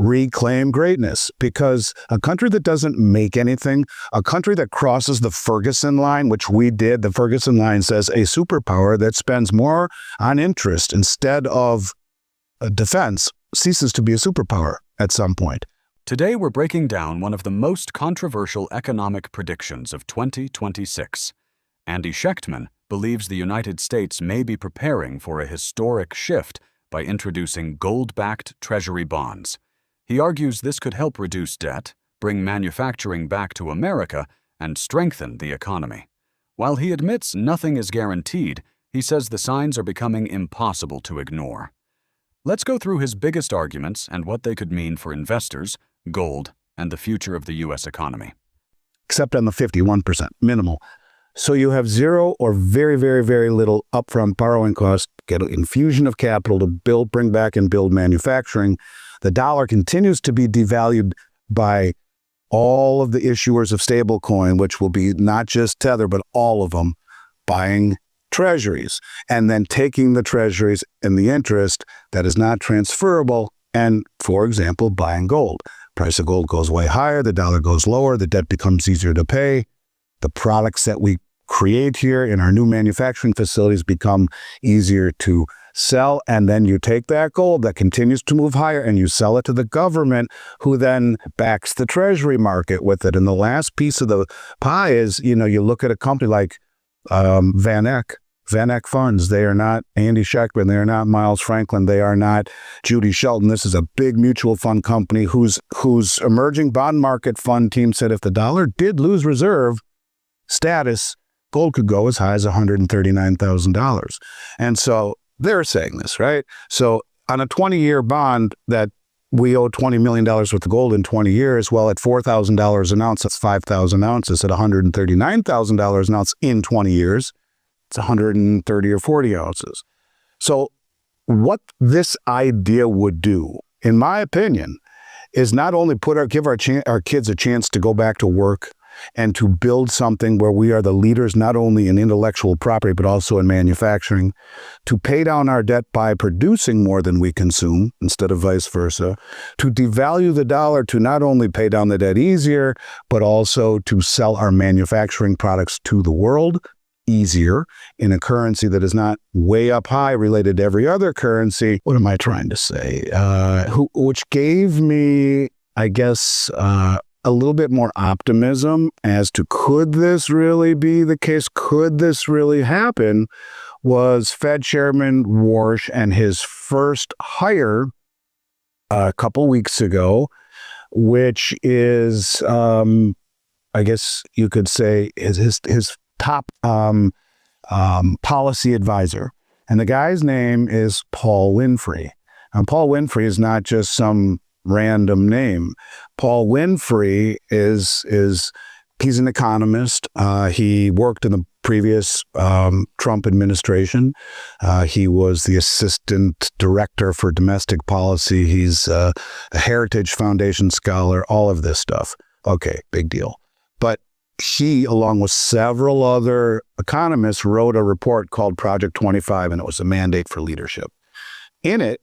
reclaim greatness, because a country that doesn't make anything, a country that crosses the Ferguson line, which we did, the Ferguson line says a superpower that spends more on interest instead of defense ceases to be a superpower at some point. Today we're breaking down one of the most controversial economic predictions of 2026. Andy Schectman believes the United States may be preparing for a historic shift by introducing gold-backed Treasury bonds. He argues this could help reduce debt, bring manufacturing back to America, and strengthen the economy. While he admits nothing is guaranteed, he says the signs are becoming impossible to ignore. Let's go through his biggest arguments and what they could mean for investors, gold, and the future of the U.S. economy. Except on the 51%, minimal. So you have zero or very, very, very little upfront borrowing cost, get an infusion of capital to bring back and build manufacturing. The dollar continues to be devalued by all of the issuers of stablecoin, which will be not just Tether, but all of them buying treasuries and then taking the treasuries and the interest that is not transferable and, for example, buying gold. Price of gold goes way higher, the dollar goes lower, the debt becomes easier to pay. The products that we create here in our new manufacturing facilities become easier to sell, and then you take that gold that continues to move higher and you sell it to the government, who then backs the treasury market with it. And the last piece of the pie is, you look at a company like Van Eck Funds. They are not Andy Schectman. They are not Miles Franklin. They are not Judy Shelton. This is a big mutual fund company whose emerging bond market fund team said if the dollar did lose reserve status, gold could go as high as $139,000. And so they're saying this, right? So on a 20-year bond that we owe $20 million worth of gold in 20 years, well, at $4,000 an ounce, that's 5,000 ounces. At $139,000 an ounce in 20 years, it's 130 or 40 ounces. So what this idea would do, in my opinion, is not only give our kids a chance to go back to work and to build something where we are the leaders not only in intellectual property but also in manufacturing, to pay down our debt by producing more than we consume instead of vice versa, to devalue the dollar to not only pay down the debt easier but also to sell our manufacturing products to the world easier in a currency that is not way up high related to every other currency. What am I trying to say? Which gave me, I guess, a little bit more optimism as to could this really be the case? Could this really happen? Was Fed Chairman Warsh and his first hire a couple weeks ago, which is, I guess you could say, his top policy advisor. And the guy's name is Paul Winfrey. Now, Paul Winfrey is not just some random name. Paul Winfrey he's an economist. He worked in the previous Trump administration. He was the assistant director for domestic policy. He's a Heritage Foundation scholar, all of this stuff. Okay, big deal. But he, along with several other economists, wrote a report called Project 25, and it was a mandate for leadership. In it,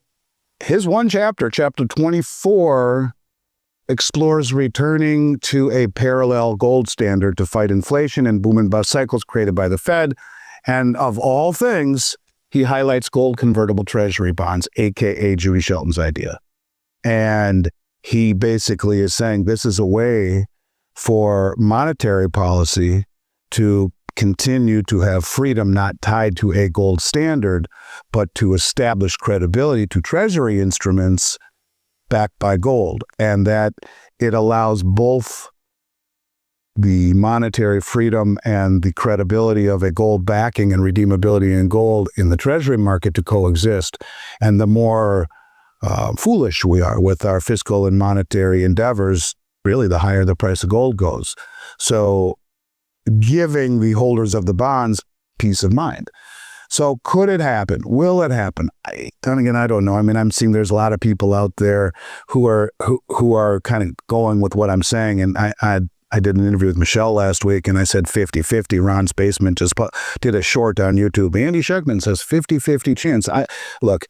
his one chapter, chapter 24, explores returning to a parallel gold standard to fight inflation and boom and bust cycles created by the Fed. And of all things, he highlights gold convertible treasury bonds, aka Judy Shelton's idea. And he basically is saying this is a way for monetary policy to continue to have freedom not tied to a gold standard, but to establish credibility to treasury instruments backed by gold, and that it allows both the monetary freedom and the credibility of a gold backing and redeemability in gold in the treasury market to coexist. And the more foolish we are with our fiscal and monetary endeavors, really the higher the price of gold goes. So giving the holders of the bonds peace of mind. So could it happen? Will it happen? Then again, I don't know. I mean, I'm seeing there's a lot of people out there who are kind of going with what I'm saying. And I did an interview with Michelle last week, and I said 50-50. Ron's Basement just did a short on YouTube. Andy Schectman says 50-50 chance. Look,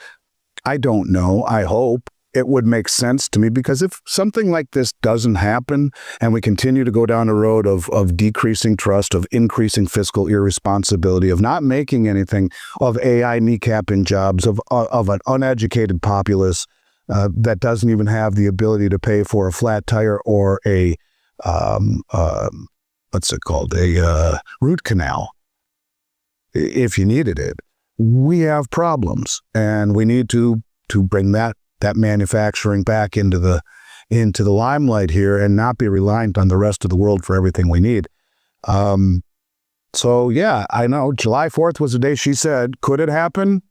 I don't know. I hope. it would make sense to me, because if something like this doesn't happen and we continue to go down a road of decreasing trust, of increasing fiscal irresponsibility, of not making anything, of AI kneecapping jobs, of an uneducated populace that doesn't even have the ability to pay for a flat tire or a what's it called, a root canal, if you needed it, we have problems, and we need to bring that manufacturing back into the limelight here and not be reliant on the rest of the world for everything we need. So yeah, I know July 4th was the day she said. Could it happen?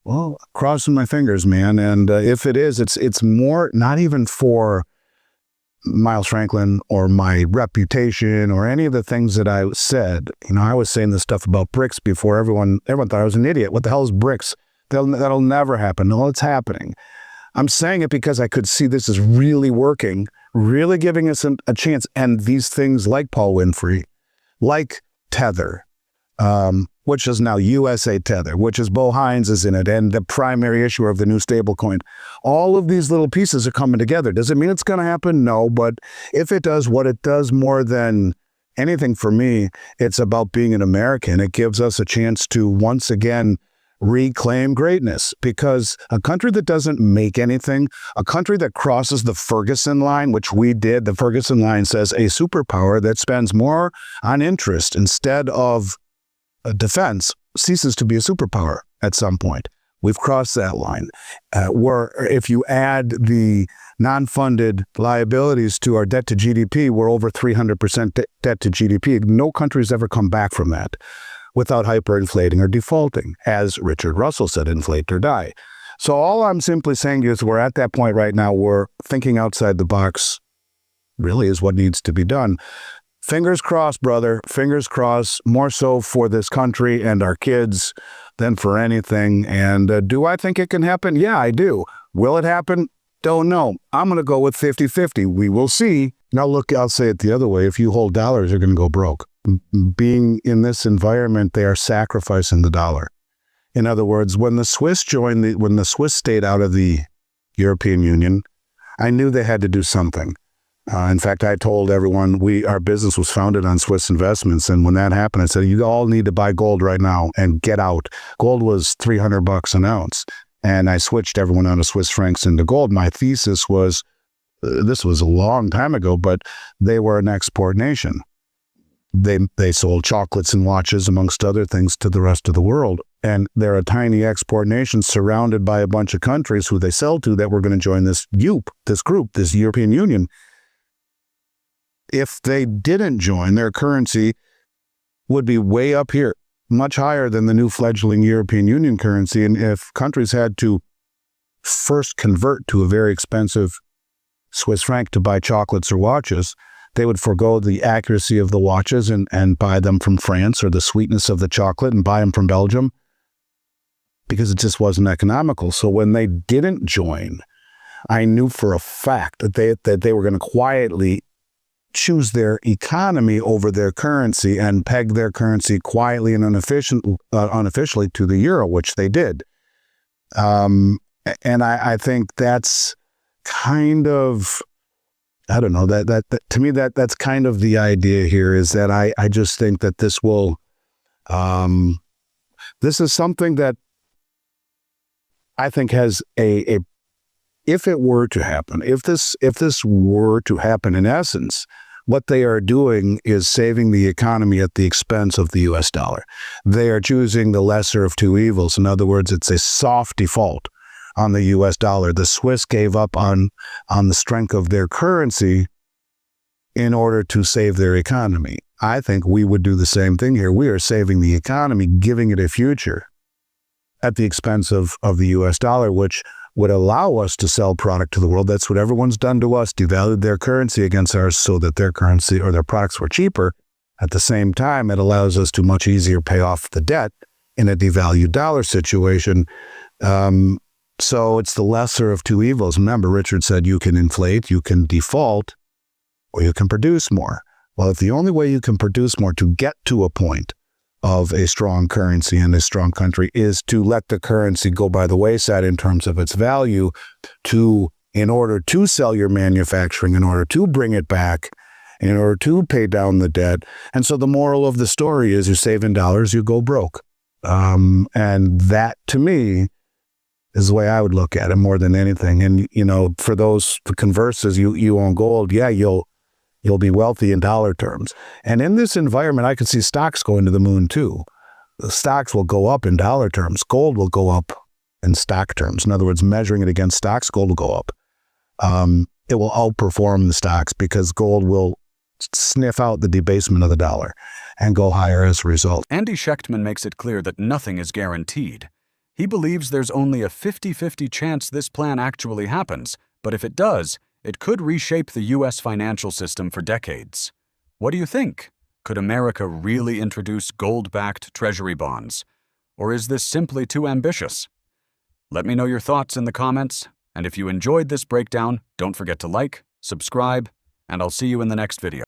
Well, crossing my fingers, man. And if it is, it's more not even for Miles Franklin or my reputation or any of the things that I said. I was saying this stuff about BRICS before everyone thought I was an idiot. What the hell is BRICS? That'll never happen. No, it's happening. I'm saying it because I could see this is really working, really giving us a chance. And these things like Paul Winfrey, like Tether, which is now USA Tether, which is Bo Hines is in it, and the primary issuer of the new stablecoin. All of these little pieces are coming together. Does it mean it's going to happen? No, but if it does, what it does more than anything for me, it's about being an American. It gives us a chance to once again reclaim greatness, because a country that doesn't make anything, a country that crosses the Ferguson line, which we did, the Ferguson line says a superpower that spends more on interest instead of defense ceases to be a superpower at some point. We've crossed that line. Where if you add the non-funded liabilities to our debt to GDP, we're over 300% debt to GDP. No country's ever come back from that without hyperinflating or defaulting. As Richard Russell said, inflate or die. So all I'm simply saying is we're at that point right now where thinking outside the box really is what needs to be done. Fingers crossed, brother. Fingers crossed, more so for this country and our kids than for anything. And do I think it can happen? Yeah, I do. Will it happen? Don't know. I'm going to go with 50-50. We will see. Now, look, I'll say it the other way. If you hold dollars, you're going to go broke. Being in this environment, they are sacrificing the dollar. In other words, when the Swiss stayed out of the European Union, I knew they had to do something. In fact, I told everyone our business was founded on Swiss investments. And when that happened, I said, you all need to buy gold right now and get out. Gold was $300 an ounce. And I switched everyone out of Swiss francs into gold. My thesis was, this was a long time ago, but they were an export nation. They sold chocolates and watches, amongst other things, to the rest of the world. And they're a tiny export nation surrounded by a bunch of countries who they sell to that were going to join this group, this European Union. If they didn't join, their currency would be way up here, much higher than the new fledgling European Union currency. And if countries had to first convert to a very expensive Swiss franc to buy chocolates or watches, they would forego the accuracy of the watches and buy them from France, or the sweetness of the chocolate and buy them from Belgium, because it just wasn't economical. So when they didn't join, I knew for a fact that they were going to quietly choose their economy over their currency and peg their currency quietly and unofficially to the euro, which they did. And I think that's kind of, I don't know, that to me, that's kind of the idea here, is that I just think that this will, this is something that I think has if it were to happen, if this were to happen, in essence, what they are doing is saving the economy at the expense of the U.S. dollar. They are choosing the lesser of two evils. In other words, it's a soft default on the U.S. dollar. The Swiss gave up on the strength of their currency in order to save their economy. I think we would do the same thing here. We are saving the economy, giving it a future at the expense of the U.S. dollar, which would allow us to sell product to the world. That's what everyone's done to us, devalued their currency against ours so that their currency or their products were cheaper. At the same time, it allows us to much easier pay off the debt in a devalued dollar situation. So it's the lesser of two evils. Remember, Richard said you can inflate, you can default, or you can produce more. Well, if the only way you can produce more to get to a point of a strong currency and a strong country is to let the currency go by the wayside in terms of its value, to in order to sell your manufacturing, in order to bring it back, in order to pay down the debt. And so the moral of the story is you save in dollars, you go broke. And that, to me, is the way I would look at it more than anything. And, for those converses, you own gold, yeah, you'll be wealthy in dollar terms. And in this environment, I could see stocks going to the moon too. The stocks will go up in dollar terms. Gold will go up in stock terms. In other words, measuring it against stocks, gold will go up. It will outperform the stocks because gold will sniff out the debasement of the dollar and go higher as a result. Andy Schectman makes it clear that nothing is guaranteed. He believes there's only a 50-50 chance this plan actually happens, but if it does, it could reshape the U.S. financial system for decades. What do you think? Could America really introduce gold-backed Treasury bonds? Or is this simply too ambitious? Let me know your thoughts in the comments, and if you enjoyed this breakdown, don't forget to like, subscribe, and I'll see you in the next video.